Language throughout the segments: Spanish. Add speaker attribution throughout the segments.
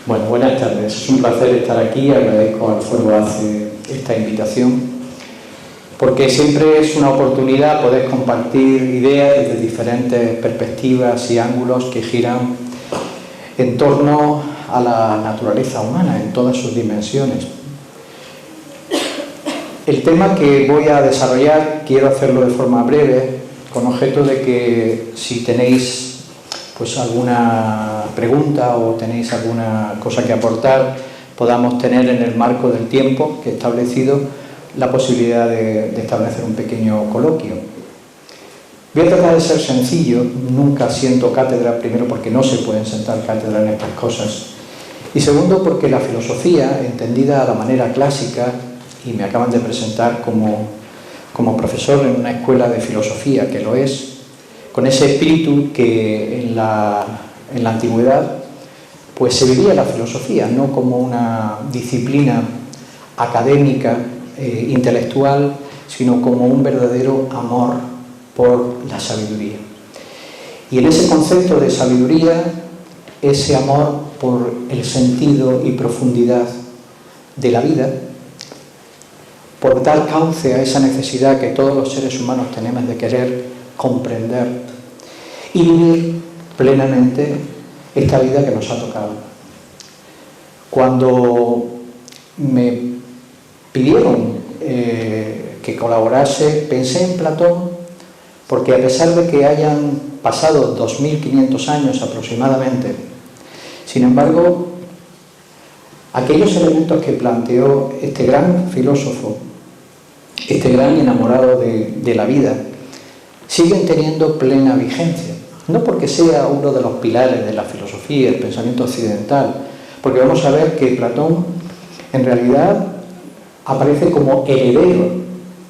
Speaker 1: Bueno, buenas tardes. Es un placer estar aquí. Agradezco al Foro ACE esta invitación, porque siempre es una oportunidad poder compartir ideas desde diferentes perspectivas y ángulos que giran en torno a la naturaleza humana en todas sus dimensiones. El tema que voy a desarrollar quiero hacerlo de forma breve, con objeto de que si tenéis pues alguna pregunta o tenéis alguna cosa que aportar, podamos tener en el marco del tiempo que he establecido la posibilidad de establecer un pequeño coloquio. Voy a tratar de ser sencillo, nunca siento cátedra, primero porque no se pueden sentar cátedra en estas cosas, y segundo porque la filosofía, entendida a la manera clásica, y me acaban de presentar como profesor en una escuela de filosofía, que lo es, con ese espíritu que en la antigüedad pues se vivía la filosofía, no como una disciplina académica, intelectual, sino como un verdadero amor por la sabiduría. Y en ese concepto de sabiduría, ese amor por el sentido y profundidad de la vida, por dar cauce a esa necesidad que todos los seres humanos tenemos de querer comprender y vivir plenamente esta vida que nos ha tocado. Cuando me pidieron que colaborase, pensé en Platón, porque a pesar de que hayan pasado 2500 años aproximadamente, sin embargo, aquellos elementos que planteó este gran filósofo, este gran enamorado de la vida, siguen teniendo plena vigencia. No porque sea uno de los pilares de la filosofía, el pensamiento occidental, porque vamos a ver que Platón en realidad aparece como heredero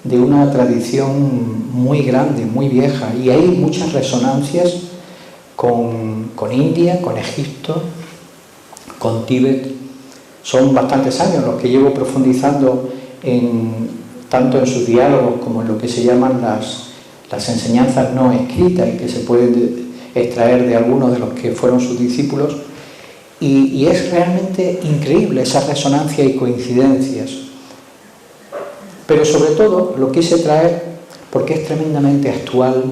Speaker 1: de una tradición muy grande, muy vieja, y hay muchas resonancias con India, con Egipto, con Tíbet. Son bastantes años los que llevo profundizando tanto en sus diálogos como en lo que se llaman las enseñanzas no escritas y que se pueden extraer de algunos de los que fueron sus discípulos, y es realmente increíble esa resonancia y coincidencias. Pero sobre todo lo quise traer porque es tremendamente actual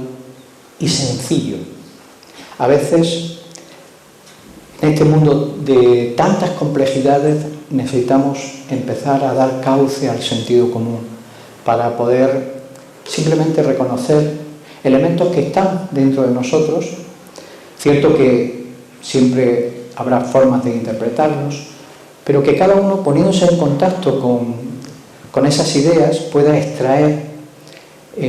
Speaker 1: y sencillo. A veces en este mundo de tantas complejidades necesitamos empezar a dar cauce al sentido común para poder simplemente reconocer elementos que están dentro de nosotros. Cierto que siempre habrá formas de interpretarlos, pero que cada uno, poniéndose en contacto con esas ideas, pueda extraer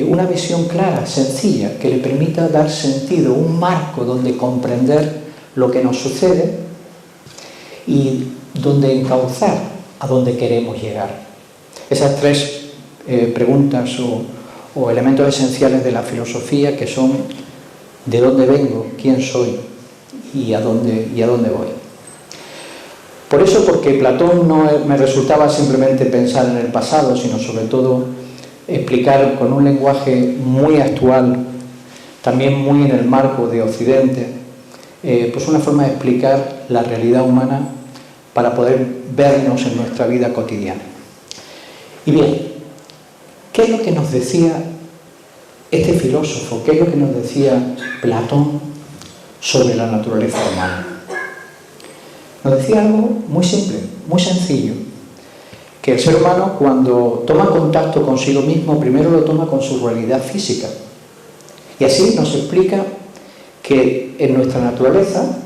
Speaker 1: una visión clara, sencilla, que le permita dar sentido, un marco donde comprender lo que nos sucede y donde encauzar a donde queremos llegar. Esas tres preguntas o elementos esenciales de la filosofía, que son de dónde vengo, quién soy y a dónde voy. Por eso, porque Platón no me resultaba simplemente pensar en el pasado, sino sobre todo explicar con un lenguaje muy actual, también muy en el marco de Occidente, pues una forma de explicar la realidad humana para poder vernos en nuestra vida cotidiana. Y bien, ¿qué es lo que nos decía este filósofo? ¿Qué es lo que nos decía Platón sobre la naturaleza humana? Nos decía algo muy simple, muy sencillo, que el ser humano, cuando toma contacto consigo mismo, primero lo toma con su realidad física. Y así nos explica que en nuestra naturaleza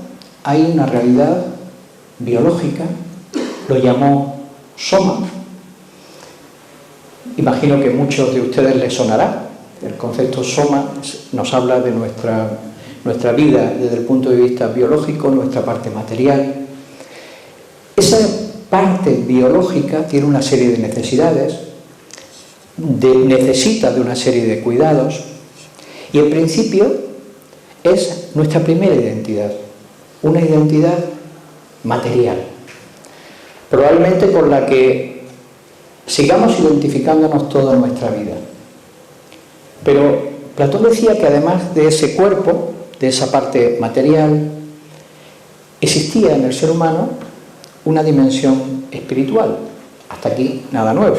Speaker 1: hay una realidad biológica, lo llamó soma. Imagino que a muchos de ustedes les sonará. El concepto soma nos habla de nuestra vida desde el punto de vista biológico, nuestra parte material. Esa parte biológica tiene una serie de necesidades, necesita de una serie de cuidados, y en principio es nuestra primera identidad, una identidad material, probablemente por la que sigamos identificándonos toda nuestra vida. Pero Platón decía que además de ese cuerpo, de esa parte material, existía en el ser humano una dimensión espiritual. Hasta aquí nada nuevo.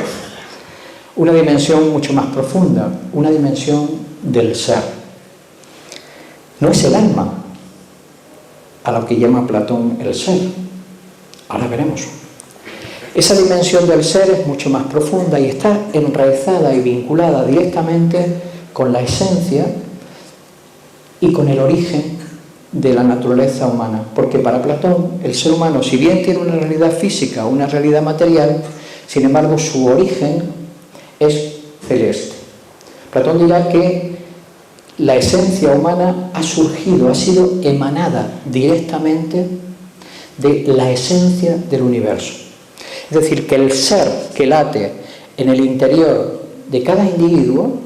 Speaker 1: Una dimensión mucho más profunda, una dimensión del ser. No es el alma a lo que llama Platón el ser. Ahora veremos. Esa dimensión del ser es mucho más profunda y está enraizada y vinculada directamente con la esencia y con el origen de la naturaleza humana. Porque para Platón, el ser humano, si bien tiene una realidad física, una realidad material, sin embargo, su origen es celeste. Platón dirá que la esencia humana ha surgido, ha sido emanada directamente de la esencia del universo. Es decir, que el ser que late en el interior de cada individuo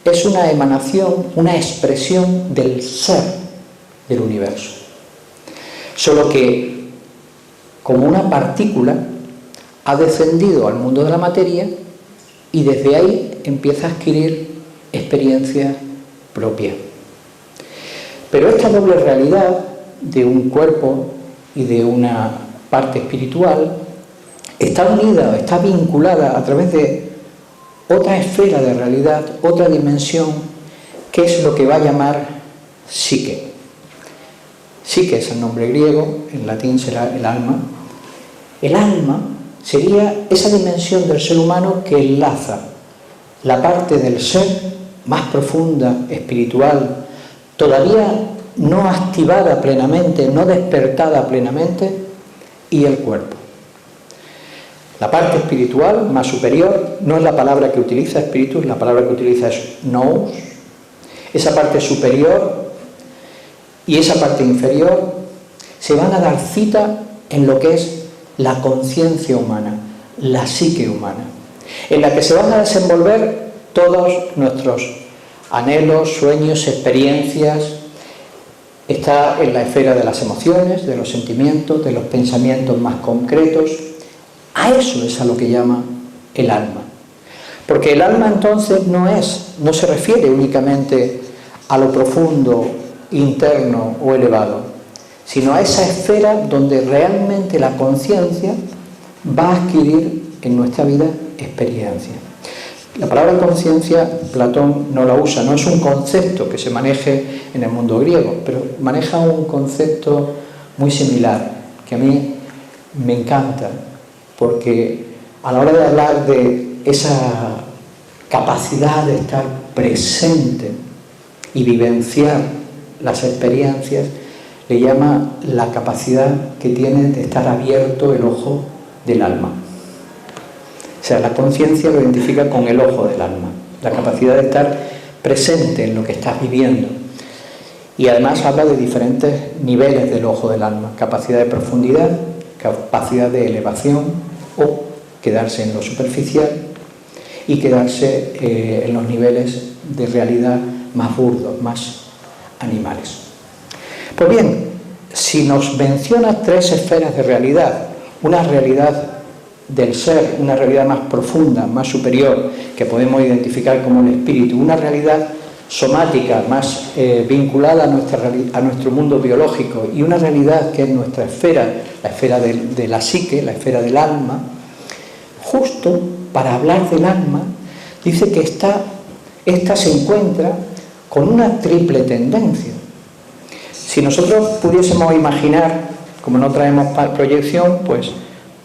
Speaker 1: es una emanación, una expresión del ser del universo. Solo que, como una partícula, ha descendido al mundo de la materia y desde ahí empieza a adquirir experiencia propia. Pero esta doble realidad de un cuerpo y de una parte espiritual está unida, está vinculada a través de otra esfera de realidad, otra dimensión, que es lo que va a llamar psique. Psique es el nombre griego, en latín será el alma. El alma sería esa dimensión del ser humano que enlaza la parte del ser más profunda, espiritual, todavía no activada plenamente, no despertada plenamente, y el cuerpo. La parte espiritual más superior no es la palabra que utiliza espíritu, la palabra que utiliza es nous. Esa parte superior y esa parte inferior se van a dar cita en lo que es la conciencia humana, la psique humana, en la que se van a desenvolver todos nuestros anhelos, sueños, experiencias. Está en la esfera de las emociones, de los sentimientos, de los pensamientos más concretos. A eso es a lo que llama el alma. Porque el alma entonces no se refiere únicamente a lo profundo, interno o elevado, sino a esa esfera donde realmente la conciencia va a adquirir en nuestra vida experiencia. La palabra conciencia Platón no la usa, no es un concepto que se maneje en el mundo griego, pero maneja un concepto muy similar, que a mí me encanta, porque a la hora de hablar de esa capacidad de estar presente y vivenciar las experiencias, le llama la capacidad que tiene de estar abierto el ojo del alma. O sea, la conciencia lo identifica con el ojo del alma, la capacidad de estar presente en lo que estás viviendo. Y además habla de diferentes niveles del ojo del alma: capacidad de profundidad, capacidad de elevación, o quedarse en lo superficial y quedarse en los niveles de realidad más burdos, más animales. Pues bien, si nos menciona tres esferas de realidad, una realidad del ser, una realidad más profunda, más superior, que podemos identificar como el espíritu, una realidad somática más vinculada a nuestro mundo biológico, y una realidad que es nuestra esfera, la esfera de la psique, la esfera del alma, justo para hablar del alma, dice que esta se encuentra con una triple tendencia. Si nosotros pudiésemos imaginar, como no traemos proyección, pues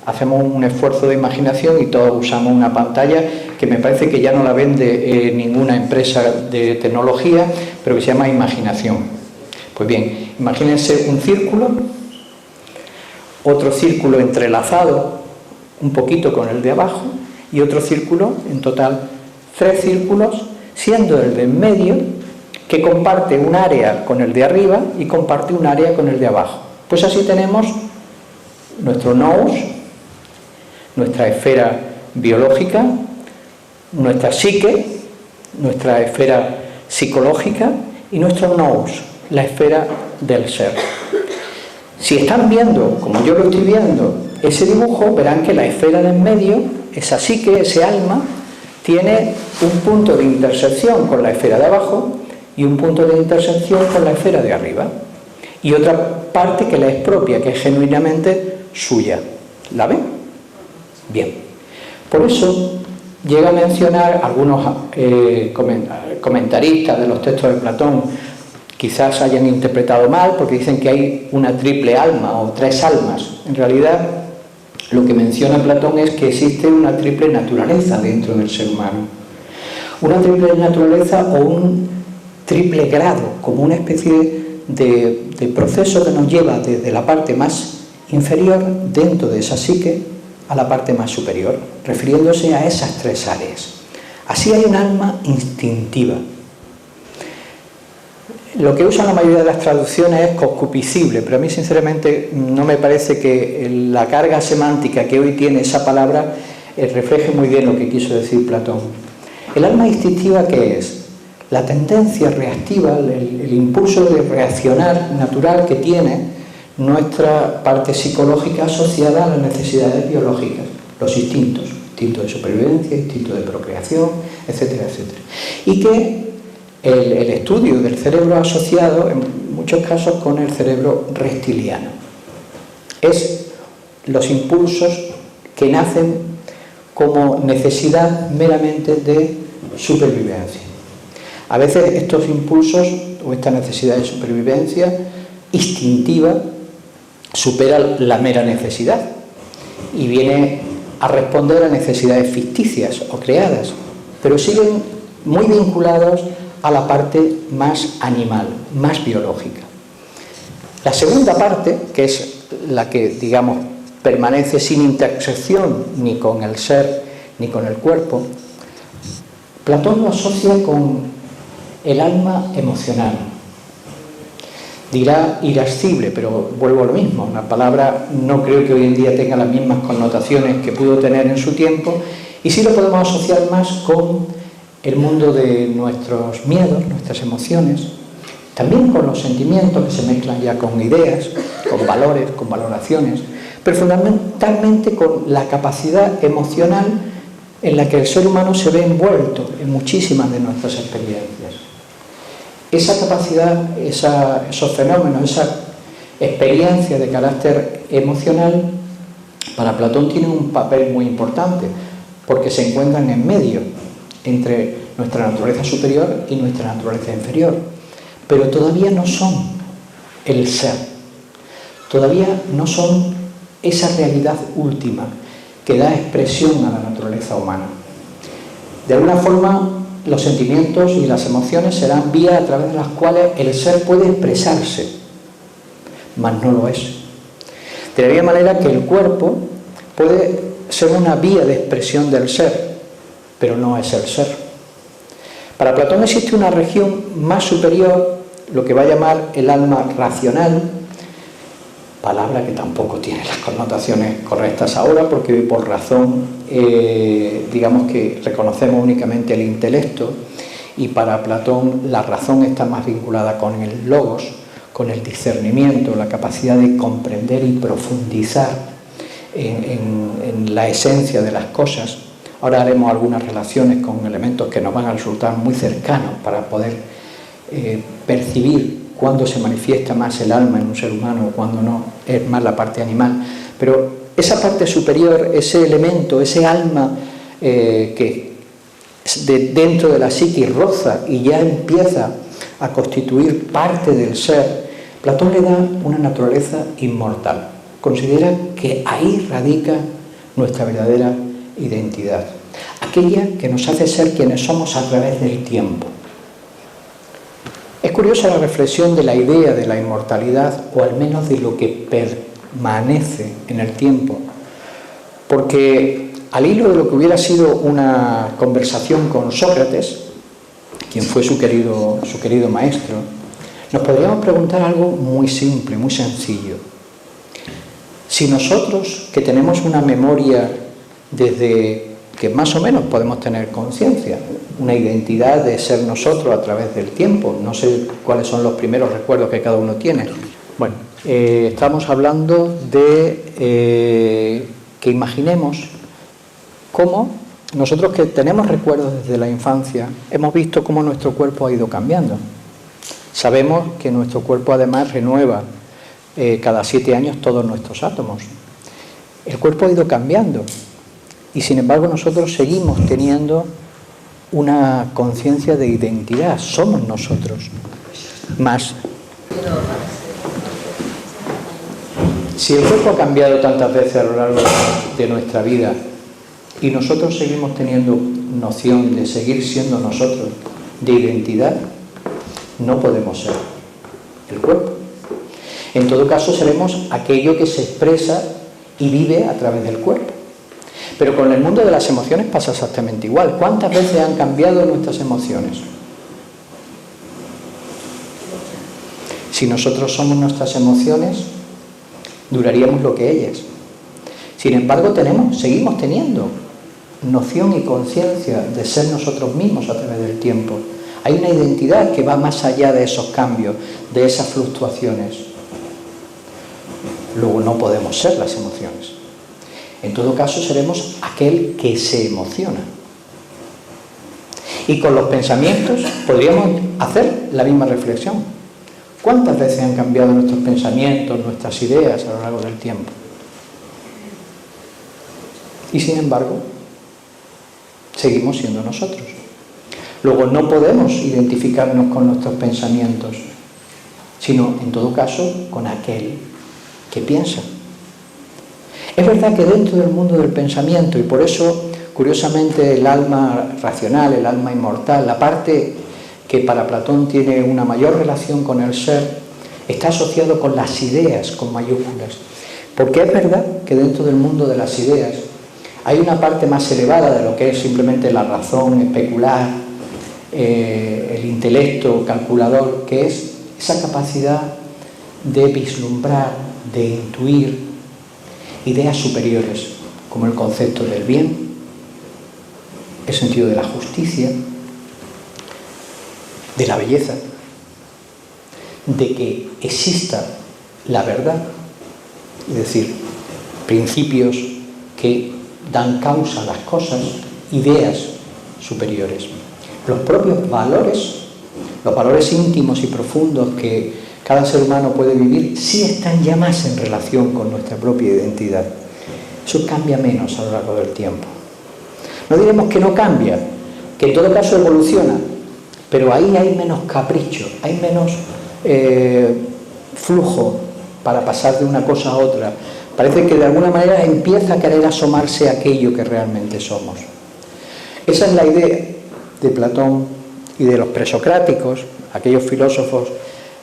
Speaker 1: hacemos un esfuerzo de imaginación y todos usamos una pantalla que me parece que ya no la vende ninguna empresa de tecnología, pero que se llama imaginación. Pues bien, imagínense un círculo, otro círculo entrelazado un poquito con el de abajo y otro círculo, en total 3 círculos, siendo el de en medio que comparte un área con el de arriba y comparte un área con el de abajo. Pues así tenemos nuestro nous, nuestra esfera biológica, nuestra psique, nuestra esfera psicológica, y nuestro nous, la esfera del ser. Si están viendo, como yo lo estoy viendo, ese dibujo, verán que la esfera de en medio, esa psique, ese alma, tiene un punto de intersección con la esfera de abajo y un punto de intersección con la esfera de arriba. Y otra parte que le es propia, que es genuinamente suya. ¿La ven? Bien. Por eso llega a mencionar algunos comentaristas de los textos de Platón, quizás hayan interpretado mal porque dicen que hay una triple alma o tres almas. En realidad, lo que menciona Platón es que existe una triple naturaleza dentro del ser humano. Una triple naturaleza o un triple grado, como una especie de proceso que nos lleva desde la parte más inferior dentro de esa psique a la parte más superior, refiriéndose a esas tres áreas. Así hay un alma instintiva. Lo que usan la mayoría de las traducciones es concupiscible, pero a mí sinceramente no me parece que la carga semántica que hoy tiene esa palabra refleje muy bien lo que quiso decir Platón. ¿El alma instintiva qué es? La tendencia reactiva, el impulso de reaccionar natural que tiene nuestra parte psicológica asociada a las necesidades biológicas, los instintos, instinto de supervivencia, instinto de procreación, etcétera, etcétera. Y que el estudio del cerebro asociado en muchos casos con el cerebro reptiliano. Es los impulsos que nacen como necesidad meramente de supervivencia. A veces estos impulsos o esta necesidad de supervivencia instintiva supera la mera necesidad y viene a responder a necesidades ficticias o creadas, pero siguen muy vinculados a la parte más animal, más biológica. La segunda parte, que es la que, digamos, permanece sin intersección ni con el ser ni con el cuerpo, Platón lo asocia con el alma emocional. Dirá irascible, pero vuelvo a lo mismo. La palabra no creo que hoy en día tenga las mismas connotaciones que pudo tener en su tiempo, y sí lo podemos asociar más con el mundo de nuestros miedos, nuestras emociones, también con los sentimientos que se mezclan ya con ideas, con valores, con valoraciones, pero fundamentalmente con la capacidad emocional en la que el ser humano se ve envuelto en muchísimas de nuestras experiencias. Esa capacidad, esos fenómenos, esa experiencia de carácter emocional, para Platón tiene un papel muy importante, porque se encuentran en medio entre nuestra naturaleza superior y nuestra naturaleza inferior, pero todavía no son el ser, todavía no son esa realidad última que da expresión a la naturaleza humana. De alguna forma, los sentimientos y las emociones serán vías a través de las cuales el ser puede expresarse, mas no lo es. De la misma manera que el cuerpo puede ser una vía de expresión del ser, pero no es el ser. Para Platón existe una región más superior, lo que va a llamar el alma racional, palabra que tampoco tiene las connotaciones correctas ahora, porque hoy por razón, digamos que reconocemos únicamente el intelecto, y para Platón la razón está más vinculada con el logos, con el discernimiento, la capacidad de comprender y profundizar en la esencia de las cosas. Ahora haremos algunas relaciones con elementos que nos van a resultar muy cercanos para poder percibir cuándo se manifiesta más el alma en un ser humano o cuándo no, es más la parte animal. Pero esa parte superior, ese elemento, ese alma que dentro de la psique roza y ya empieza a constituir parte del ser, Platón le da una naturaleza inmortal. Considera que ahí radica nuestra verdadera identidad, aquella que nos hace ser quienes somos a través del tiempo. Es curiosa la reflexión de la idea de la inmortalidad, o al menos de lo que permanece en el tiempo, porque al hilo de lo que hubiera sido una conversación con Sócrates, quien fue su querido maestro, nos podríamos preguntar algo muy simple, muy sencillo. Si nosotros, que tenemos una memoria desde que más o menos podemos tener conciencia, una identidad de ser nosotros a través del tiempo, no sé cuáles son los primeros recuerdos que cada uno tiene. Bueno, estamos hablando de que imaginemos cómo nosotros que tenemos recuerdos desde la infancia, hemos visto cómo nuestro cuerpo ha ido cambiando. Sabemos que nuestro cuerpo además renueva cada 7 años todos nuestros átomos. El cuerpo ha ido cambiando y sin embargo nosotros seguimos teniendo una conciencia de identidad. Somos nosotros. Más. Si el cuerpo ha cambiado tantas veces a lo largo de nuestra vida y nosotros seguimos teniendo noción de seguir siendo nosotros, de identidad, no podemos ser el cuerpo. En todo caso seremos aquello que se expresa y vive a través del cuerpo. Pero con el mundo de las emociones pasa exactamente igual. ¿Cuántas veces han cambiado nuestras emociones? Si nosotros somos nuestras emociones, duraríamos lo que ellas. Sin embargo, seguimos teniendo noción y conciencia de ser nosotros mismos a través del tiempo. Hay una identidad que va más allá de esos cambios, de esas fluctuaciones. Luego no podemos ser las emociones. En todo caso, seremos aquel que se emociona. Y con los pensamientos podríamos hacer la misma reflexión. ¿Cuántas veces han cambiado nuestros pensamientos, nuestras ideas a lo largo del tiempo? Y sin embargo, seguimos siendo nosotros. Luego no podemos identificarnos con nuestros pensamientos, sino en todo caso con aquel que piensa. Es verdad que dentro del mundo del pensamiento, y por eso curiosamente el alma racional, el alma inmortal, la parte que para Platón tiene una mayor relación con el ser, está asociado con las ideas con mayúsculas. Porque es verdad que dentro del mundo de las ideas hay una parte más elevada de lo que es simplemente la razón especular, el intelecto calculador, que es esa capacidad de vislumbrar, de intuir ideas superiores, como el concepto del bien, el sentido de la justicia, de la belleza, de que exista la verdad, es decir, principios que dan causa a las cosas, ideas superiores. Los propios valores, los valores íntimos y profundos que cada ser humano puede vivir, sí están ya más en relación con nuestra propia identidad. Eso cambia menos a lo largo del tiempo. No diremos que no cambia, que en todo caso evoluciona, pero ahí hay menos capricho, hay menos flujo para pasar de una cosa a otra. Parece que de alguna manera empieza a querer asomarse a aquello que realmente somos. Esa es la idea de Platón y de los presocráticos, aquellos filósofos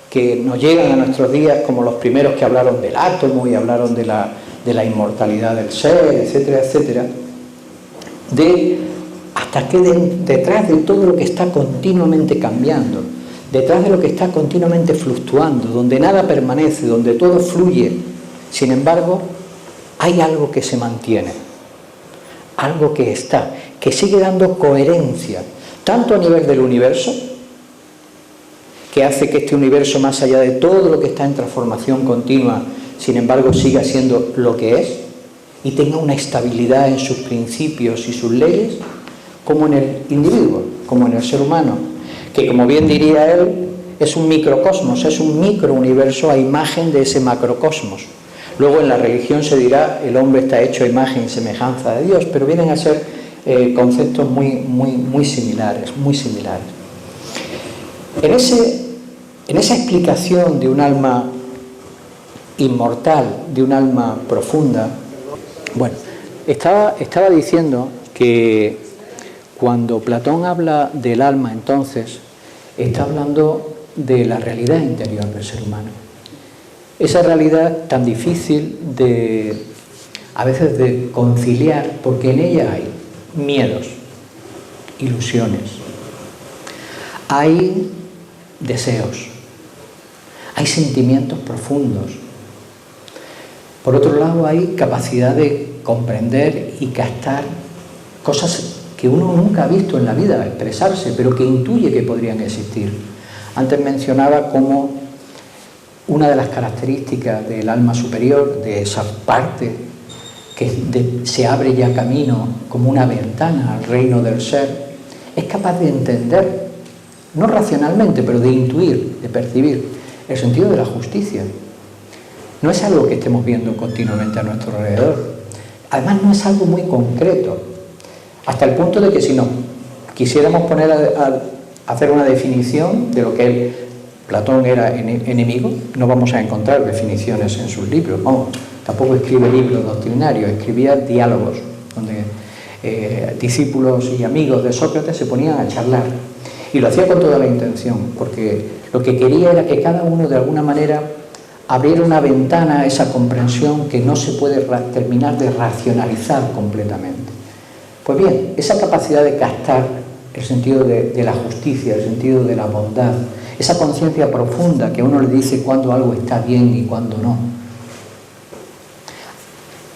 Speaker 1: que nos llegan a nuestros días como los primeros que hablaron del átomo y hablaron de la inmortalidad del ser, etcétera, etcétera, de hasta que detrás de todo lo que está continuamente cambiando, detrás de lo que está continuamente fluctuando, donde nada permanece, donde todo fluye, sin embargo, hay algo que se mantiene, algo que está, que sigue dando coherencia, tanto a nivel del universo, que hace que este universo, más allá de todo lo que está en transformación continua, sin embargo siga siendo lo que es y tenga una estabilidad en sus principios y sus leyes, como en el individuo, como en el ser humano, que como bien diría él, es un microcosmos, es un microuniverso a imagen de ese macrocosmos. Luego en la religión se dirá el hombre está hecho a imagen y semejanza de Dios, pero vienen a ser conceptos muy similares, muy similares. En esa explicación de un alma inmortal, de un alma profunda, bueno, estaba diciendo que cuando Platón habla del alma, entonces está hablando de la realidad interior del ser humano. Esa realidad tan difícil a veces de conciliar, porque en ella hay miedos, ilusiones, hay deseos, hay sentimientos profundos. Por otro lado, hay capacidad de comprender y captar cosas que uno nunca ha visto en la vida expresarse, pero que intuye que podrían existir. Antes mencionaba como una de las características del alma superior, de esa parte se abre ya camino como una ventana al reino del ser, es capaz de entender, no racionalmente, pero de intuir, de percibir el sentido de la justicia. No es algo que estemos viendo continuamente a nuestro alrededor. Además, no es algo muy concreto, hasta el punto de que si nos quisiéramos poner a hacer una definición de lo que Platón era enemigo, no vamos a encontrar definiciones en sus libros. Vamos, tampoco escribe libros doctrinarios, escribía diálogos, donde discípulos y amigos de Sócrates se ponían a charlar. Y lo hacía con toda la intención, porque lo que quería era que cada uno de alguna manera abriera una ventana a esa comprensión que no se puede terminar de racionalizar completamente. Pues bien, esa capacidad de captar el sentido de la justicia, el sentido de la bondad, esa conciencia profunda que a uno le dice cuándo algo está bien y cuándo no,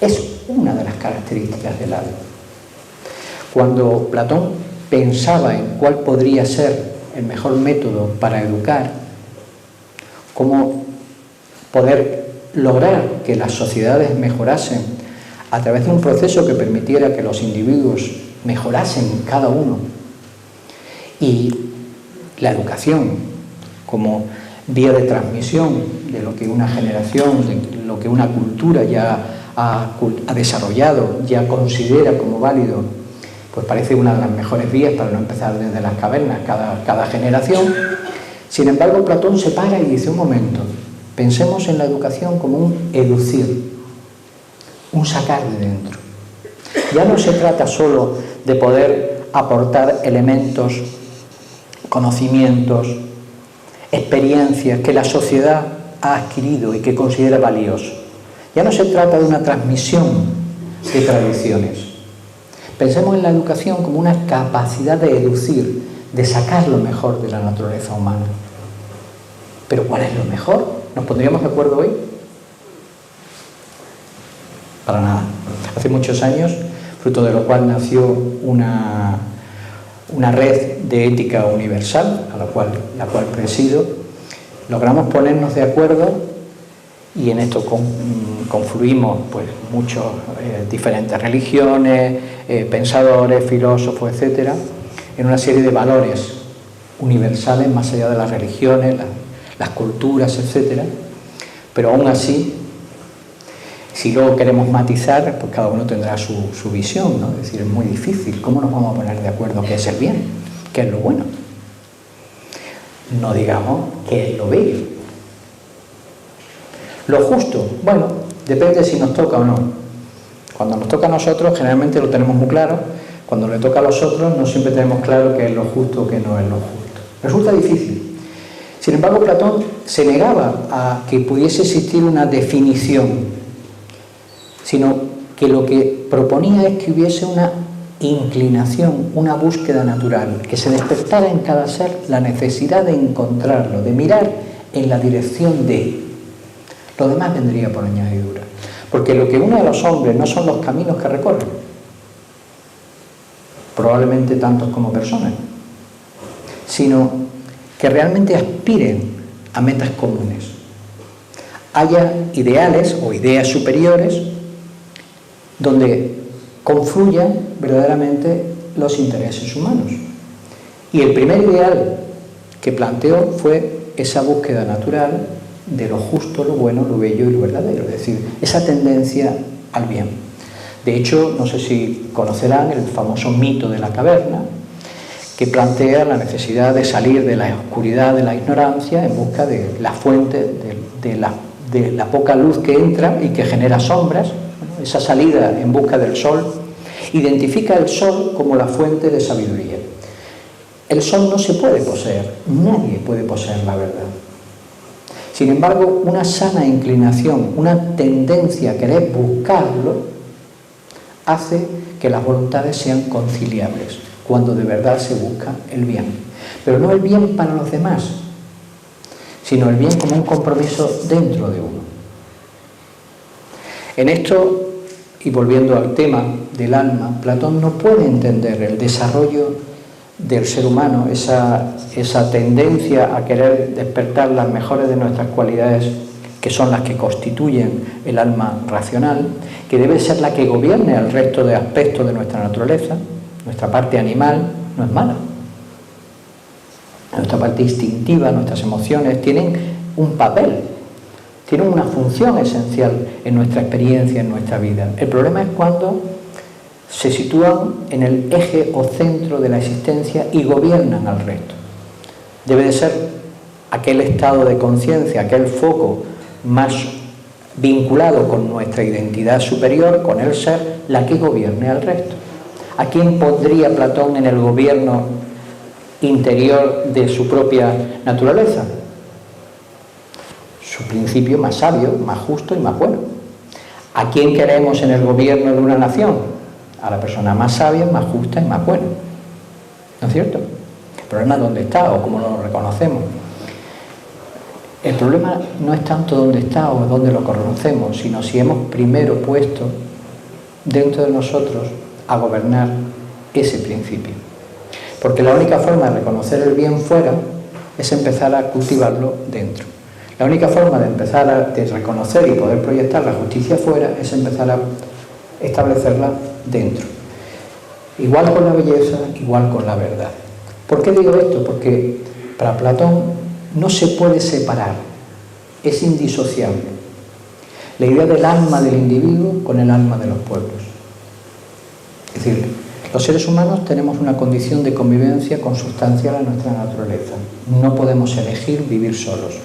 Speaker 1: es una de las características del alma. Cuando Platón pensaba en cuál podría ser el mejor método para educar, cómo poder lograr que las sociedades mejorasen a través de un proceso que permitiera que los individuos mejorasen cada uno, y la educación como vía de transmisión de lo que una generación, de lo que una cultura ya ha desarrollado, ya considera como válido, pues parece una de las mejores vías para no empezar desde las cavernas cada generación. Sin embargo, Platón se para y dice: un momento, pensemos en la educación como un educir, un sacar de dentro. Ya no se trata solo de poder aportar elementos, conocimientos, experiencias que la sociedad ha adquirido y que considera valiosos. Ya no se trata de una transmisión de tradiciones. Pensemos en la educación como una capacidad de educir, de sacar lo mejor de la naturaleza humana. ¿Pero cuál es lo mejor? ¿Nos pondríamos de acuerdo hoy? Para nada. Hace muchos años, fruto de lo cual nació una red de ética universal, la cual presido, logramos ponernos de acuerdo, y en esto confluimos pues muchos diferentes religiones, pensadores, filósofos, etcétera, en una serie de valores universales más allá de las religiones, las culturas, etcétera. Pero aún así, si luego queremos matizar, pues cada uno tendrá su visión, ¿no? Es decir, es muy difícil. ¿Cómo nos vamos a poner de acuerdo qué es el bien, qué es lo bueno? No digamos qué es lo bello. Lo justo, bueno, depende si nos toca o no. Cuando nos toca a nosotros, generalmente lo tenemos muy claro. Cuando le toca a los otros, no siempre tenemos claro qué es lo justo o qué no es lo justo. Resulta difícil. Sin embargo, Platón se negaba a que pudiese existir una definición, sino que lo que proponía es que hubiese una inclinación, una búsqueda natural, que se despertara en cada ser la necesidad de encontrarlo, de mirar en la dirección de. Lo demás vendría por añadidura, porque lo que une a los hombres no son los caminos que recorren, probablemente tantos como personas, sino que realmente aspiren a metas comunes, haya ideales o ideas superiores donde confluyan verdaderamente los intereses humanos. Y el primer ideal que planteó fue esa búsqueda natural de lo justo, lo bueno, lo bello y lo verdadero, es decir, esa tendencia al bien. De hecho, no sé si conocerán el famoso mito de la caverna, que plantea la necesidad de salir de la oscuridad, de la ignorancia, en busca de la fuente, de la poca luz que entra y que genera sombras. Bueno, esa salida en busca del sol identifica el sol como la fuente de sabiduría. El sol no se puede poseer, nadie puede poseer la verdad. Sin embargo, una sana inclinación, una tendencia a querer buscarlo, hace que las voluntades sean conciliables, cuando de verdad se busca el bien. Pero no el bien para los demás, sino el bien como un compromiso dentro de uno. En esto, y volviendo al tema del alma, Platón no puede entender el desarrollo del ser humano, esa tendencia a querer despertar las mejores de nuestras cualidades que son las que constituyen el alma racional, que debe ser la que gobierne el resto de aspectos de nuestra naturaleza. Nuestra parte animal no es mala. Nuestra parte instintiva, nuestras emociones tienen un papel, tienen una función esencial en nuestra experiencia, en nuestra vida. El problema es cuando se sitúan en el eje o centro de la existencia y gobiernan al resto. Debe de ser aquel estado de conciencia, aquel foco más vinculado con nuestra identidad superior, con el ser, la que gobierne al resto. ¿A quién pondría Platón en el gobierno interior de su propia naturaleza? Su principio más sabio, más justo y más bueno. ¿A quién queremos en el gobierno de una nación? A la persona más sabia, más justa y más buena. ¿No es cierto? El problema es dónde está o cómo lo reconocemos. El problema no es tanto dónde está o dónde lo conocemos, sino si hemos primero puesto dentro de nosotros a gobernar ese principio. Porque la única forma de reconocer el bien fuera es empezar a cultivarlo dentro. La única forma de empezar a reconocer y poder proyectar la justicia fuera es empezar a establecerla dentro. Igual con la belleza, igual con la verdad. ¿Por qué digo esto? Porque para Platón no se puede separar, es indisociable la idea del alma del individuo con el alma de los pueblos. Es decir, los seres humanos tenemos una condición de convivencia consustancial a nuestra naturaleza. No podemos elegir vivir solos,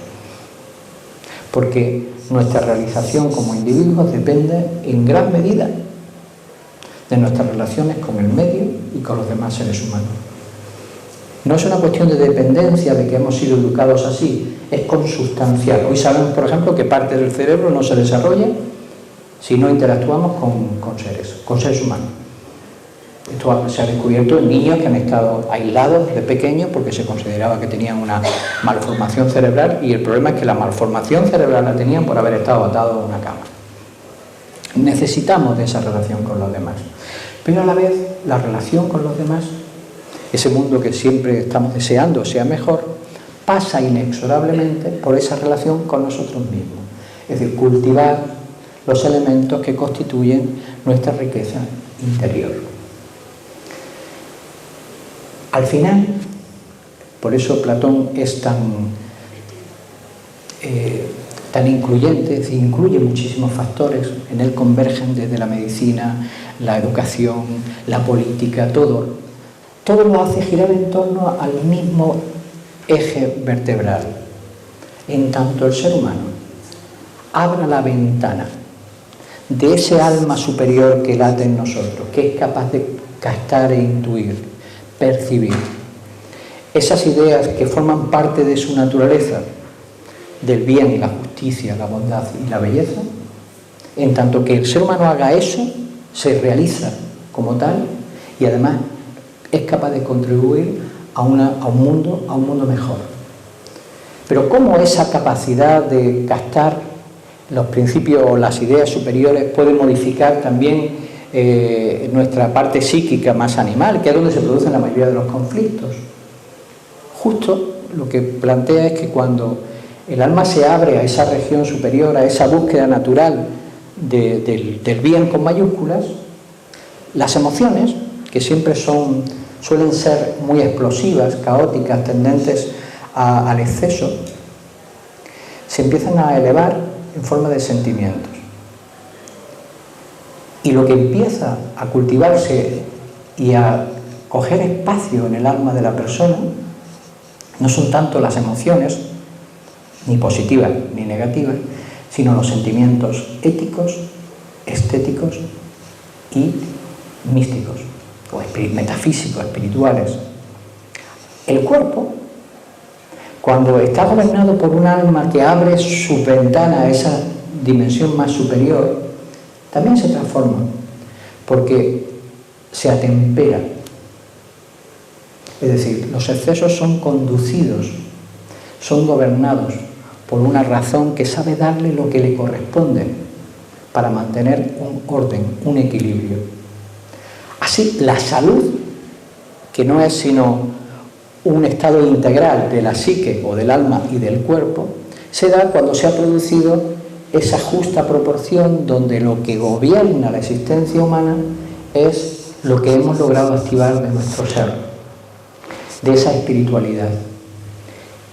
Speaker 1: porque nuestra realización como individuos depende en gran medida de nuestras relaciones con el medio y con los demás seres humanos. No es una cuestión de dependencia, de que hemos sido educados así, es consustancial. Hoy sabemos, por ejemplo, que parte del cerebro no se desarrolla si no interactuamos con seres humanos. Esto se ha descubierto en niños que han estado aislados de pequeños porque se consideraba que tenían una malformación cerebral, y el problema es que la malformación cerebral la tenían por haber estado atados a una cama. Necesitamos de esa relación con los demás, pero a la vez la relación con los demás, ese mundo que siempre estamos deseando sea mejor, pasa inexorablemente por esa relación con nosotros mismos. Es decir, cultivar los elementos que constituyen nuestra riqueza interior. Al final, por eso Platón es tan incluyente, es decir, incluye muchísimos factores, en él convergen desde la medicina, la educación, la política, todo lo hace girar en torno al mismo eje vertebral. En tanto el ser humano abra la ventana de ese alma superior que late en nosotros, que es capaz de captar e intuir, percibir esas ideas que forman parte de su naturaleza, del bien, la justicia, la bondad y la belleza, en tanto que el ser humano haga eso, se realiza como tal y además es capaz de contribuir a un mundo mejor. Pero ¿cómo esa capacidad de captar los principios o las ideas superiores puede modificar también nuestra parte psíquica más animal, que es donde se producen la mayoría de los conflictos? Justo lo que plantea es que cuando el alma se abre a esa región superior, a esa búsqueda natural del bien con mayúsculas, las emociones, que siempre suelen ser muy explosivas, caóticas, tendentes al exceso, se empiezan a elevar en forma de sentimientos. Y lo que empieza a cultivarse y a coger espacio en el alma de la persona no son tanto las emociones, ni positivas ni negativas, sino los sentimientos éticos, estéticos y místicos, o metafísicos, espirituales. El cuerpo, cuando está gobernado por un alma que abre su ventana a esa dimensión más superior, también se transforma, porque se atempera. Es decir, los excesos son conducidos, son gobernados por una razón que sabe darle lo que le corresponde para mantener un orden, un equilibrio. Así, la salud, que no es sino un estado integral de la psique o del alma y del cuerpo, se da cuando se ha producido esa justa proporción donde lo que gobierna la existencia humana es lo que hemos logrado activar de nuestro ser, de esa espiritualidad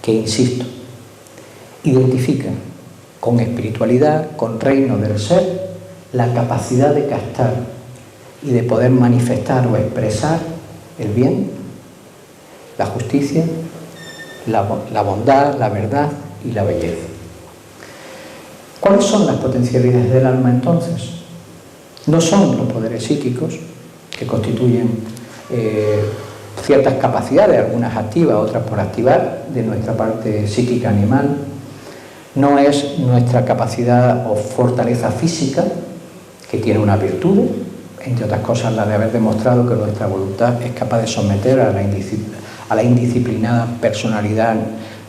Speaker 1: que, insisto, identifica con espiritualidad, con reino del ser, la capacidad de captar y de poder manifestar o expresar el bien, la justicia, la bondad, la verdad y la belleza. ¿Cuáles son las potencialidades del alma entonces? No son los poderes psíquicos, que constituyen ciertas capacidades, algunas activas, otras por activar, de nuestra parte psíquica animal. No es nuestra capacidad o fortaleza física, que tiene una virtud, entre otras cosas la de haber demostrado que nuestra voluntad es capaz de someter a la indisciplinada personalidad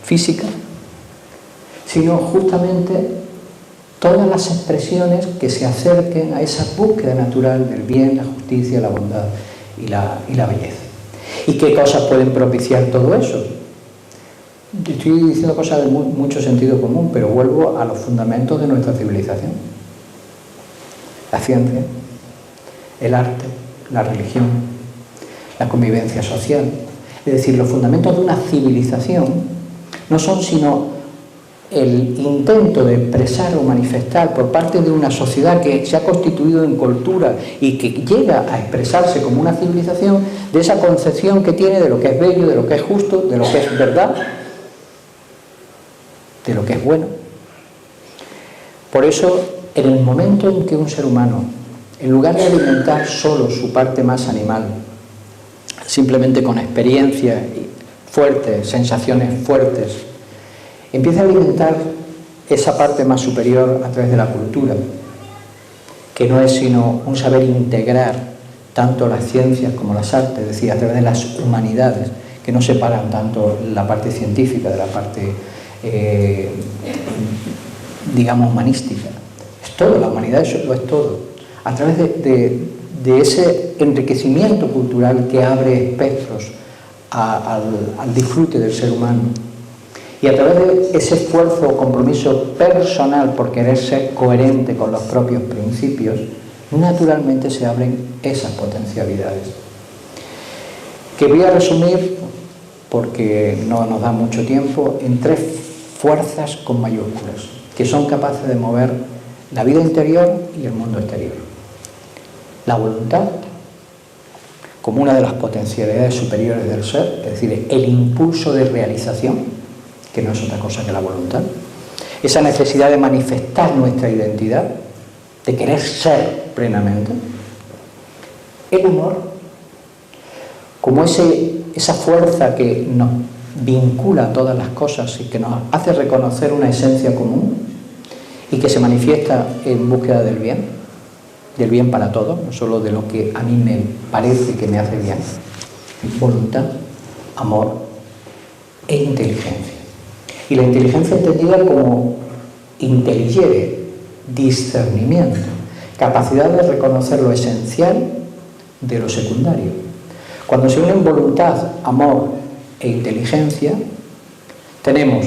Speaker 1: física, sino justamente todas las expresiones que se acerquen a esa búsqueda natural del bien, la justicia, la bondad y la belleza. ¿Y qué cosas pueden propiciar todo eso? Estoy diciendo cosas de mucho sentido común, pero vuelvo a los fundamentos de nuestra civilización. La ciencia, el arte, la religión, la convivencia social. Es decir, los fundamentos de una civilización no son sino el intento de expresar o manifestar por parte de una sociedad que se ha constituido en cultura y que llega a expresarse como una civilización, de esa concepción que tiene de lo que es bello, de lo que es justo, de lo que es verdad, de lo que es bueno. Por eso, en el momento en que un ser humano, en lugar de alimentar solo su parte más animal, simplemente con experiencias fuertes, sensaciones fuertes, empieza a alimentar esa parte más superior a través de la cultura, que no es sino un saber integrar tanto las ciencias como las artes, es decir, a través de las humanidades, que no separan tanto la parte científica de la parte, digamos, humanística. Es todo, la humanidad lo es todo. A través de ese enriquecimiento cultural que abre espectros al disfrute del ser humano, y a través de ese esfuerzo o compromiso personal por querer ser coherente con los propios principios, naturalmente se abren esas potencialidades. Que voy a resumir, porque no nos da mucho tiempo, en 3 fuerzas con mayúsculas, que son capaces de mover la vida interior y el mundo exterior. La voluntad, como una de las potencialidades superiores del ser, es decir, el impulso de realización, que no es otra cosa que la voluntad, esa necesidad de manifestar nuestra identidad, de querer ser plenamente. El amor, como esa fuerza que nos vincula a todas las cosas y que nos hace reconocer una esencia común y que se manifiesta en búsqueda del bien para todos, no solo de lo que a mí me parece que me hace bien. Voluntad, amor e inteligencia. Y la inteligencia entendida como intelligere, discernimiento, capacidad de reconocer lo esencial de lo secundario. Cuando se unen voluntad, amor e inteligencia, tenemos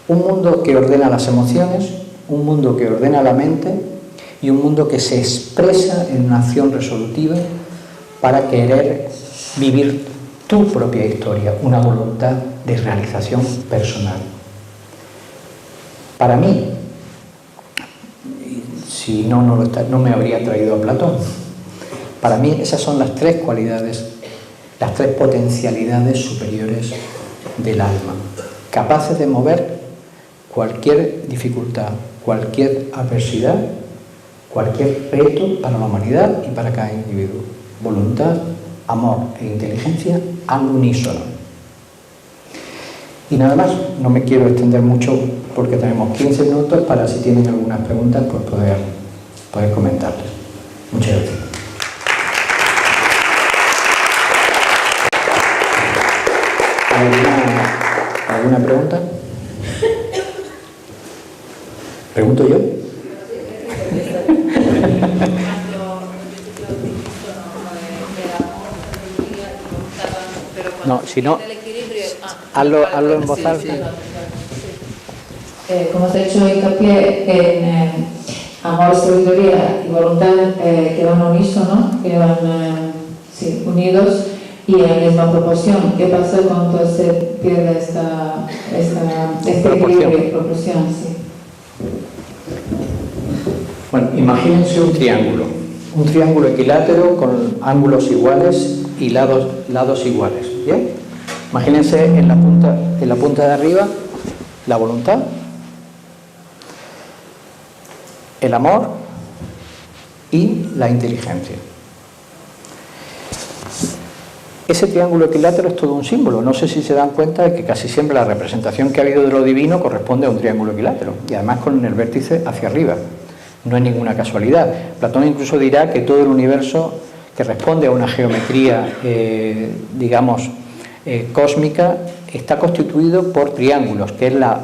Speaker 1: un mundo que ordena las emociones, un mundo que ordena la mente y un mundo que se expresa en una acción resolutiva para querer vivir tu propia historia, una voluntad de realización personal. Para mí, si no me habría traído a Platón. Para mí esas son las 3 cualidades, las 3 potencialidades superiores del alma, capaces de mover cualquier dificultad, cualquier adversidad, cualquier reto para la humanidad y para cada individuo. Voluntad, amor e inteligencia al unísono. Y nada más, no me quiero extender mucho porque tenemos 15 minutos para, si tienen algunas preguntas, pues poder comentarles. Muchas gracias. ¿Alguna pregunta? ¿Pregunto yo? No, si no, hazlo en voz alta.
Speaker 2: como se ha hecho hincapié en amor, sabiduría y voluntad, que van unísono, que van unidos y en la misma proporción. ¿Qué pasa cuando se pierde este equilibrio, proporción? Sí.
Speaker 1: Bueno, imagínense un triángulo equilátero con ángulos iguales y lados iguales. ¿Bien? Imagínense en la punta de arriba la voluntad, el amor y la inteligencia. Ese triángulo equilátero es todo un símbolo. No sé si se dan cuenta de que casi siempre la representación que ha habido de lo divino corresponde a un triángulo equilátero, y además con el vértice hacia arriba. No es ninguna casualidad. Platón incluso dirá que todo el universo, que responde a una geometría, cósmica, está constituido por triángulos, que es la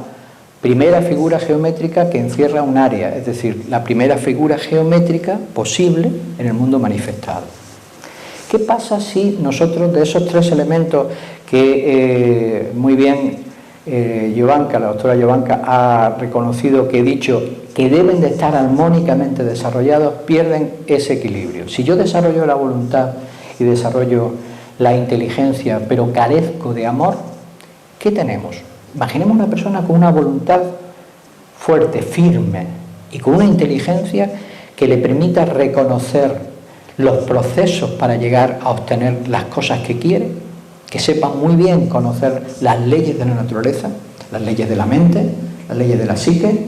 Speaker 1: primera figura geométrica que encierra un área, es decir, la primera figura geométrica posible en el mundo manifestado. ¿Qué pasa si nosotros, de esos tres elementos que muy bien la doctora Jovanka ha reconocido, que he dicho que deben de estar armónicamente desarrollados, pierden ese equilibrio? Si yo desarrollo la voluntad y desarrollo la inteligencia, pero carezco de amor, ¿qué tenemos? Imaginemos una persona con una voluntad fuerte, firme, y con una inteligencia que le permita reconocer los procesos para llegar a obtener las cosas que quiere, que sepa muy bien conocer las leyes de la naturaleza, las leyes de la mente, las leyes de la psique,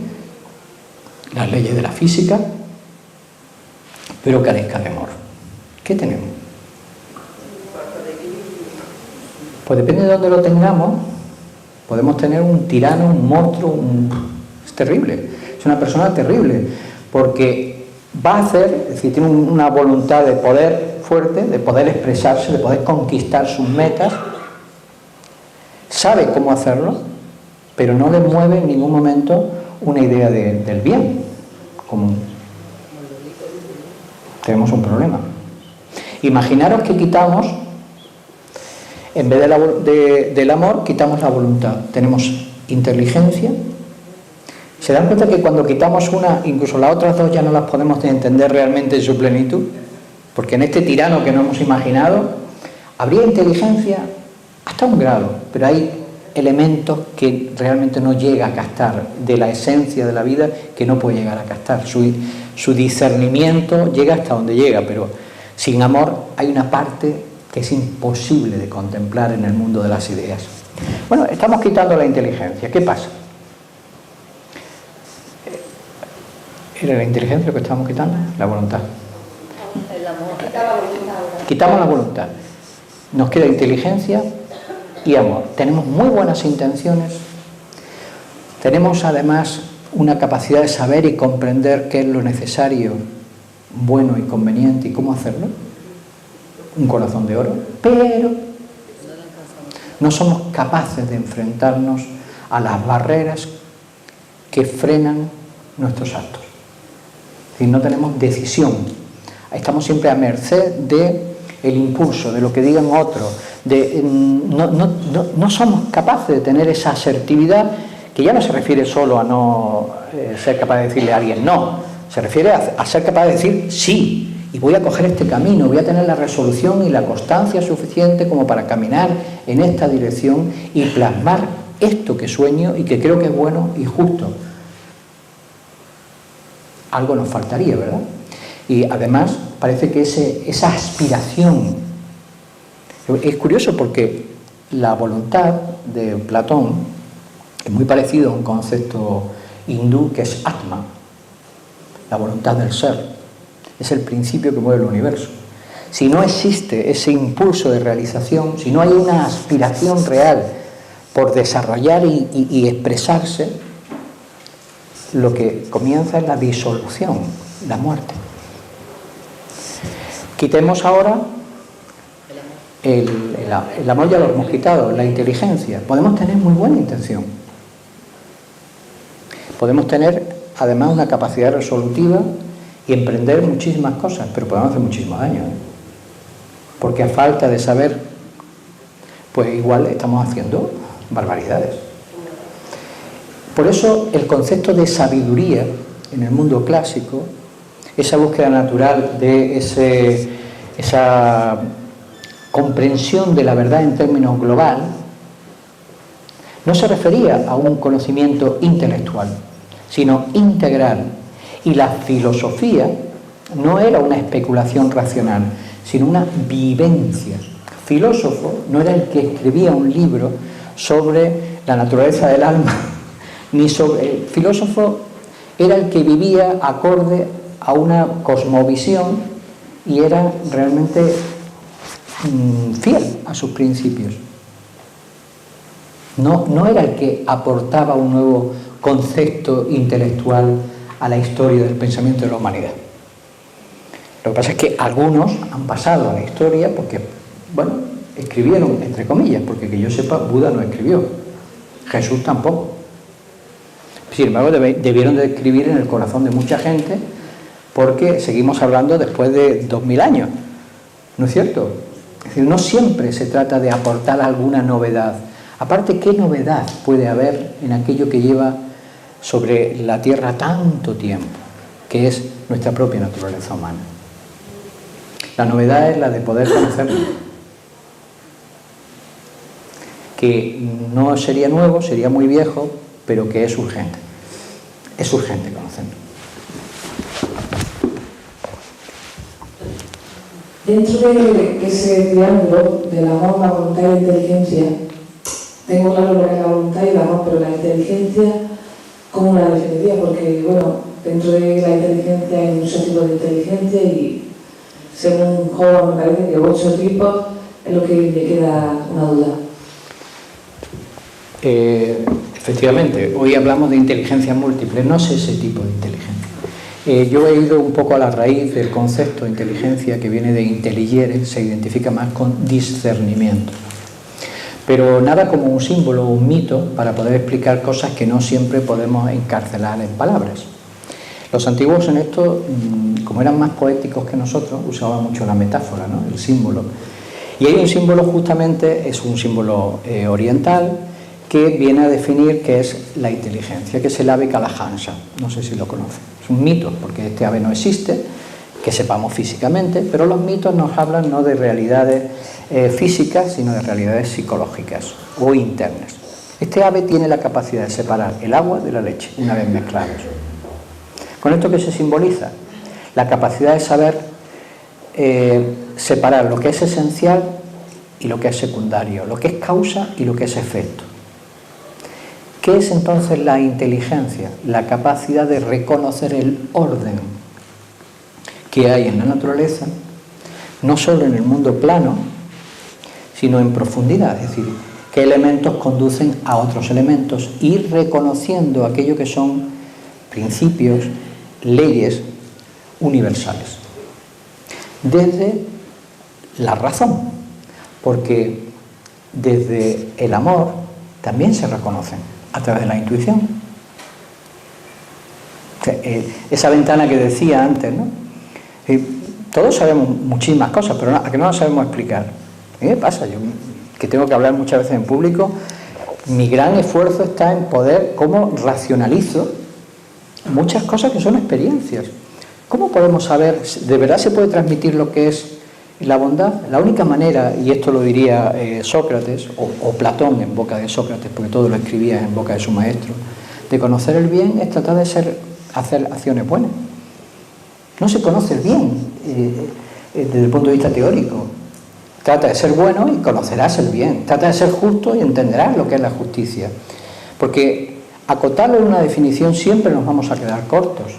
Speaker 1: las leyes de la física, pero carezca de amor. ¿Qué tenemos? Pues depende de dónde lo tengamos, podemos tener un tirano, un monstruo, es terrible, es una persona terrible, porque va a hacer, es decir, tiene una voluntad de poder fuerte, de poder expresarse, de poder conquistar sus metas, sabe cómo hacerlo, pero no le mueve en ningún momento una idea del bien común. Tenemos un problema. Imaginaros que quitamos, en vez del amor, quitamos la voluntad. Tenemos inteligencia. ¿Se dan cuenta que cuando quitamos una, incluso las otras dos ya no las podemos entender realmente en su plenitud? Porque en este tirano que no hemos imaginado, habría inteligencia hasta un grado, pero hay elementos que realmente no llega a captar de la esencia de la vida, que no puede llegar a captar. Su discernimiento llega hasta donde llega, pero sin amor hay una parte que es imposible de contemplar en el mundo de las ideas. Bueno, estamos quitando la inteligencia. ¿Qué pasa? ¿Era la inteligencia lo que estamos quitando? La voluntad.
Speaker 3: El amor.
Speaker 1: Quitamos la voluntad. Nos queda inteligencia y amor. Tenemos muy buenas intenciones. Tenemos además una capacidad de saber y comprender qué es lo necesario, bueno y conveniente y cómo hacerlo. Un corazón de oro. Pero no somos capaces de enfrentarnos a las barreras que frenan nuestros actos. Es decir, no tenemos decisión. Estamos siempre a merced del impulso, de lo que digan otros. No somos capaces de tener esa asertividad, que ya no se refiere solo a no ser capaz de decirle a alguien no, se refiere a ser capaz de decir sí, y voy a coger este camino, voy a tener la resolución y la constancia suficiente como para caminar en esta dirección y plasmar esto que sueño y que creo que es bueno y justo. Algo nos faltaría, ¿verdad? Y además parece que esa aspiración, es curioso porque la voluntad de Platón es muy parecido a un concepto hindú que es Atma, la voluntad del ser, es el principio que mueve el universo. Si no existe ese impulso de realización, si no hay una aspiración real por desarrollar y expresarse, lo que comienza es la disolución, la muerte. Quitemos ahora el amor, ya lo hemos quitado, la inteligencia. Podemos tener muy buena intención. Podemos tener además una capacidad resolutiva y emprender muchísimas cosas, pero podemos hacer muchísimo daño, ¿eh? Porque a falta de saber, pues igual estamos haciendo barbaridades. Por eso el concepto de sabiduría en el mundo clásico, esa búsqueda natural de esa comprensión de la verdad en términos global, no se refería a un conocimiento intelectual, sino integral. Y la filosofía no era una especulación racional, sino una vivencia. Filósofo no era el que escribía un libro sobre la naturaleza del alma, ni sobre... El filósofo era el que vivía acorde a una cosmovisión y era realmente fiel a sus principios. No era el que aportaba un nuevo concepto intelectual a la historia del pensamiento de la humanidad. Lo que pasa es que algunos han pasado a la historia porque, bueno, escribieron, entre comillas, porque que yo sepa, Buda no escribió, Jesús tampoco. Sin embargo, debieron de escribir en el corazón de mucha gente, porque seguimos hablando después de 2000 años, ¿no es cierto? Es decir, no siempre se trata de aportar alguna novedad. Aparte, ¿qué novedad puede haber en aquello que lleva sobre la Tierra tanto tiempo, que es nuestra propia naturaleza humana? La novedad es la de poder conocerlo, que no sería nuevo, sería muy viejo, pero que es urgente conocerlo.
Speaker 4: Dentro de ese triángulo del amor, la voluntad y la inteligencia, tengo claro lo que es la voluntad y el amor, pero la inteligencia, ¿cómo la definiría? Porque, bueno, dentro de la inteligencia hay muchos tipos de inteligencia y según Howard me parece que 8 tipos es lo que me queda una duda.
Speaker 1: Efectivamente, hoy hablamos de inteligencia múltiple, no es ese tipo de inteligencia. Yo he ido un poco a la raíz del concepto de inteligencia, que viene de intelligere, se identifica más con discernimiento. Pero nada como un símbolo o un mito para poder explicar cosas que no siempre podemos encarcelar en palabras. Los antiguos en esto, como eran más poéticos que nosotros, usaban mucho la metáfora, ¿no? El símbolo. Y hay un símbolo, justamente, es un símbolo oriental, que viene a definir qué es la inteligencia, que es el ave Kalahansa. No sé si lo conocen. Es un mito, porque este ave no existe, que sepamos físicamente, pero los mitos nos hablan no de realidades físicas, sino de realidades psicológicas o internas. Este ave tiene la capacidad de separar el agua de la leche, una vez mezclados. ¿Con esto qué se simboliza? La capacidad de saber separar lo que es esencial y lo que es secundario, lo que es causa y lo que es efecto. ¿Qué es entonces la inteligencia? La capacidad de reconocer el orden que hay en la naturaleza, no solo en el mundo plano, sino en profundidad, es decir, qué elementos conducen a otros elementos, ir reconociendo aquello que son principios, leyes universales. Desde la razón, porque desde el amor también se reconocen a través de la intuición. Esa ventana que decía antes, ¿no? Todos sabemos muchísimas cosas, pero a que no las sabemos explicar. ¿Qué me pasa? Yo, que tengo que hablar muchas veces en público, mi gran esfuerzo está en poder, cómo racionalizo muchas cosas que son experiencias. ¿Cómo podemos saber, de verdad se puede transmitir lo que es la bondad? La única manera, y esto lo diría Sócrates, o Platón en boca de Sócrates, porque todo lo escribía en boca de su maestro, de conocer el bien es tratar de hacer acciones buenas. No se conoce el bien desde el punto de vista teórico. Trata de ser bueno y conocerás el bien. Trata de ser justo y entenderás lo que es la justicia. Porque acotarlo en una definición siempre nos vamos a quedar cortos.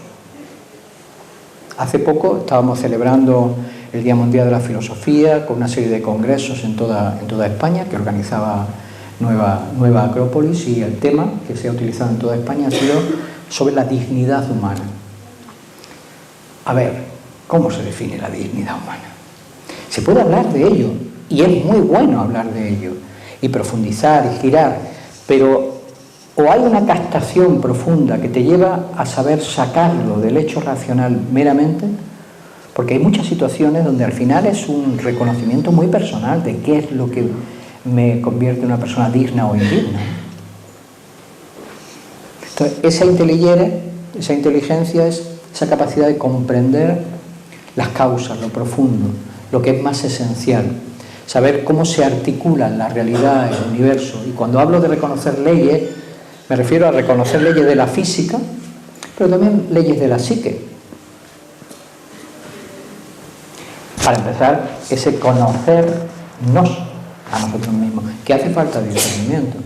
Speaker 1: Hace poco estábamos celebrando el Día Mundial de la Filosofía con una serie de congresos en toda España que organizaba Nueva Acrópolis, y el tema que se ha utilizado en toda España ha sido sobre la dignidad humana. A ver, ¿cómo se define la dignidad humana? Se puede hablar de ello, y es muy bueno hablar de ello, y profundizar y girar, pero o hay una captación profunda que te lleva a saber sacarlo del hecho racional meramente, porque hay muchas situaciones donde al final es un reconocimiento muy personal de qué es lo que me convierte en una persona digna o indigna. Entonces, esa inteligencia es esa capacidad de comprender las causas, lo profundo, lo que es más esencial, saber cómo se articulan la realidad, el universo. Y cuando hablo de reconocer leyes, me refiero a reconocer leyes de la física, pero también leyes de la psique. Para empezar, ese conocernos a nosotros mismos, que hace falta discernimiento.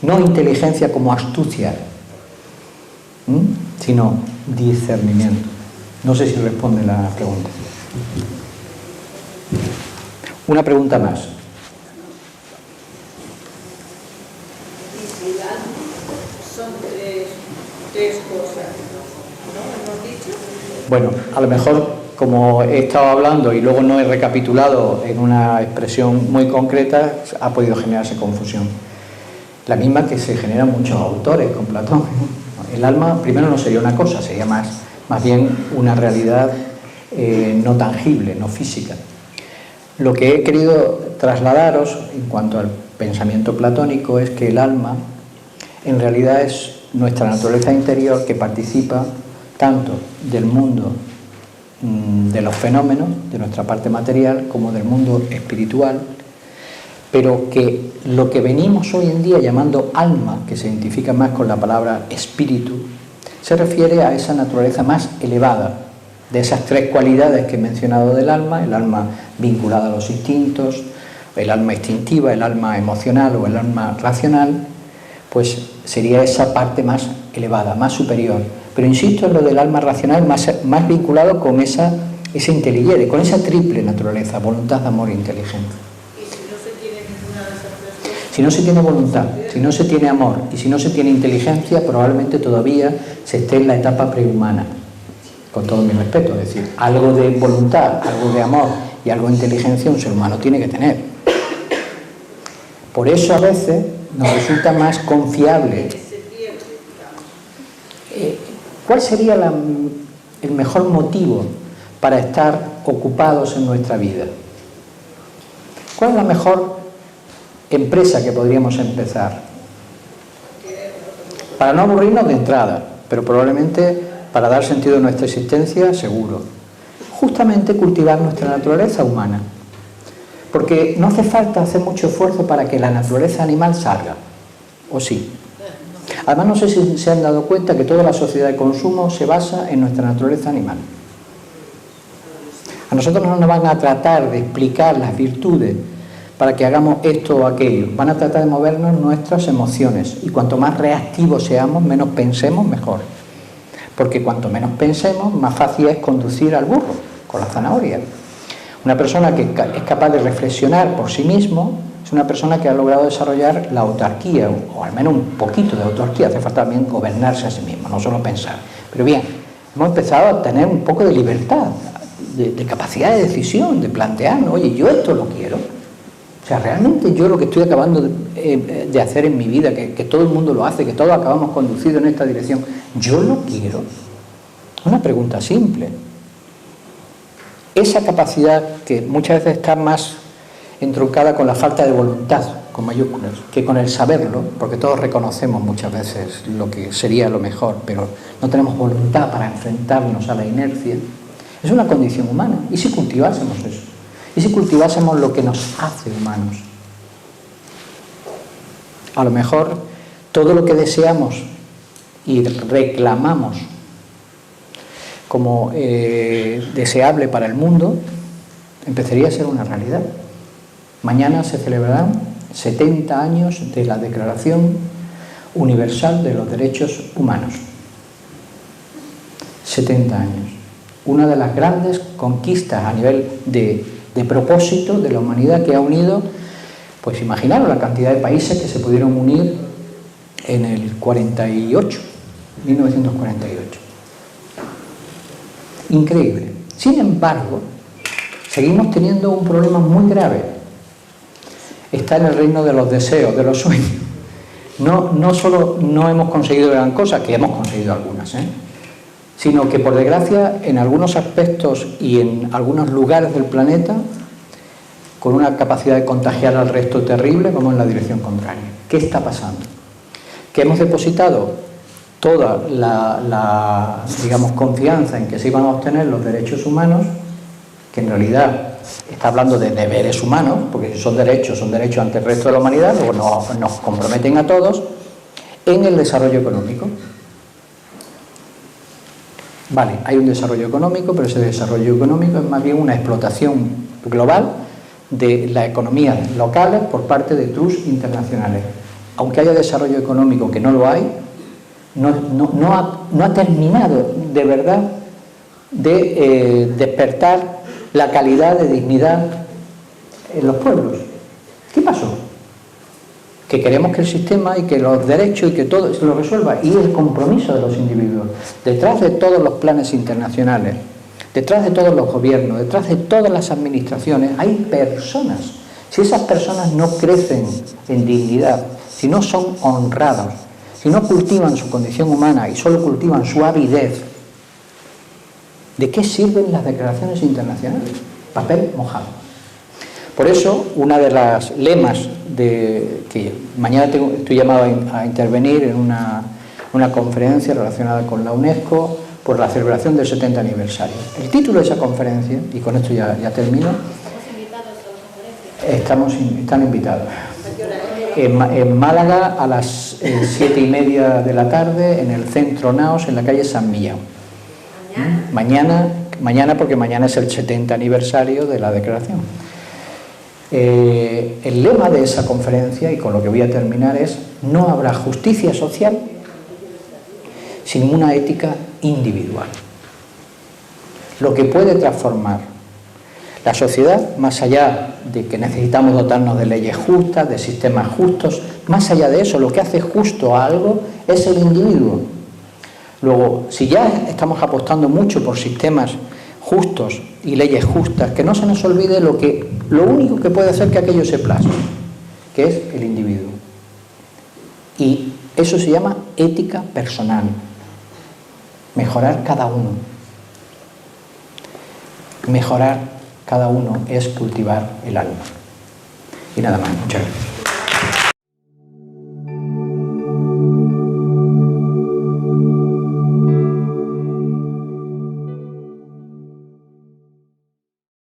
Speaker 1: No inteligencia como astucia, sino discernimiento. No sé si responde la pregunta. Una pregunta más.
Speaker 3: Son tres cosas, ¿no? ¿Hemos dicho?
Speaker 1: Bueno, a lo mejor, como he estado hablando y luego no he recapitulado en una expresión muy concreta, ha podido generarse confusión. La misma que se generan muchos autores con Platón. El alma, primero, no sería una cosa, sería más bien una realidad no tangible, no física. Lo que he querido trasladaros en cuanto al pensamiento platónico es que el alma en realidad es nuestra naturaleza interior que participa tanto del mundo de los fenómenos, de nuestra parte material, como del mundo espiritual, pero que lo que venimos hoy en día llamando alma, que se identifica más con la palabra espíritu, se refiere a esa naturaleza más elevada, de esas tres cualidades que he mencionado del alma: el alma vinculada a los instintos, el alma instintiva, el alma emocional o el alma racional. Pues sería esa parte más elevada, más superior. Pero insisto en lo del alma racional, más vinculado con esa inteligencia, con esa triple naturaleza: voluntad, amor e inteligencia.
Speaker 3: ¿Y si no se tiene ninguna de esas tres cosas?
Speaker 1: Si no se tiene voluntad, si no se tiene amor y si no se tiene inteligencia, probablemente todavía se esté en la etapa prehumana. Con todo mi respeto, es decir, algo de voluntad, algo de amor y algo de inteligencia un ser humano tiene que tener. Por eso a veces nos resulta más confiable. ¿Cuál sería el mejor motivo para estar ocupados en nuestra vida? ¿Cuál es la mejor empresa que podríamos empezar? Para no aburrirnos de entrada, pero probablemente para dar sentido a nuestra existencia, seguro. Justamente cultivar nuestra naturaleza humana. Porque no hace falta hacer mucho esfuerzo para que la naturaleza animal salga. ¿O sí? Además, no sé si se han dado cuenta que toda la sociedad de consumo se basa en nuestra naturaleza animal. A nosotros no nos van a tratar de explicar las virtudes para que hagamos esto o aquello. Van a tratar de movernos nuestras emociones. Y cuanto más reactivos seamos, menos pensemos, mejor. Porque cuanto menos pensemos, más fácil es conducir al burro con la zanahoria. Una persona que es capaz de reflexionar por sí mismo es una persona que ha logrado desarrollar la autarquía, o al menos un poquito de autarquía. Hace falta también gobernarse a sí mismo, no solo pensar. Pero bien, hemos empezado a tener un poco de libertad, de capacidad de decisión, de plantearnos: oye, yo esto lo quiero. O sea, realmente yo lo que estoy acabando de hacer en mi vida, que todo el mundo lo hace, que todos acabamos conducidos en esta dirección, ¿yo lo quiero? Una pregunta simple. Esa capacidad que muchas veces está más entroncada con la falta de voluntad, con mayúsculas, que con el saberlo, porque todos reconocemos muchas veces lo que sería lo mejor, pero no tenemos voluntad para enfrentarnos a la inercia, es una condición humana. ¿Y si cultivásemos eso? ¿Y si cultivásemos lo que nos hace humanos? A lo mejor todo lo que deseamos y reclamamos como deseable para el mundo empezaría a ser una realidad. Mañana se celebrarán 70 años de la Declaración Universal de los Derechos Humanos. 70 años. Una de las grandes conquistas a nivel de propósito de la humanidad, que ha unido, pues imaginaros la cantidad de países que se pudieron unir en el 48, 1948. Increíble. Sin embargo, seguimos teniendo un problema muy grave. Está en el reino de los deseos, de los sueños. No solo no hemos conseguido gran cosa, que hemos conseguido algunas, sino que por desgracia en algunos aspectos y en algunos lugares del planeta, con una capacidad de contagiar al resto terrible, vamos en la dirección contraria. ¿Qué está pasando? Que hemos depositado toda la digamos, confianza en que se iban a obtener los derechos humanos, que en realidad está hablando de deberes humanos, porque si son derechos ante el resto de la humanidad, luego nos comprometen a todos, en el desarrollo económico. Vale, hay un desarrollo económico, pero ese desarrollo económico es más bien una explotación global de las economías locales por parte de trusts internacionales. Aunque haya desarrollo económico, que no lo hay, no ha terminado de verdad de despertar la calidad de dignidad en los pueblos. ¿Qué pasó? Que queremos que el sistema y que los derechos y que todo se lo resuelva, y el compromiso de los individuos. Detrás de todos los planes internacionales, detrás de todos los gobiernos, detrás de todas las administraciones, hay personas. Si esas personas no crecen en dignidad, si no son honrados, si no cultivan su condición humana y solo cultivan su avidez, ¿de qué sirven las declaraciones internacionales? Papel mojado. Por eso, una de las lemas que mañana estoy llamado a intervenir en una conferencia relacionada con la UNESCO por la celebración del 70 aniversario. El título de esa conferencia, y con esto ya termino, están invitados. En Málaga a las 7:30 de la tarde en el Centro Naos, en la calle San Millán. Mañana porque mañana es el 70 aniversario de la declaración. El lema de esa conferencia, y con lo que voy a terminar, es: no habrá justicia social sin una ética individual. Lo que puede transformar la sociedad, más allá de que necesitamos dotarnos de leyes justas, de sistemas justos, más allá de eso, lo que hace justo a algo es el individuo. Luego, si ya estamos apostando mucho por sistemas justos y leyes justas, que no se nos olvide lo único que puede hacer que aquello se plasme, que es el individuo. Y eso se llama ética personal. Mejorar cada uno. Mejorar cada uno es cultivar el alma. Y nada más, muchas gracias.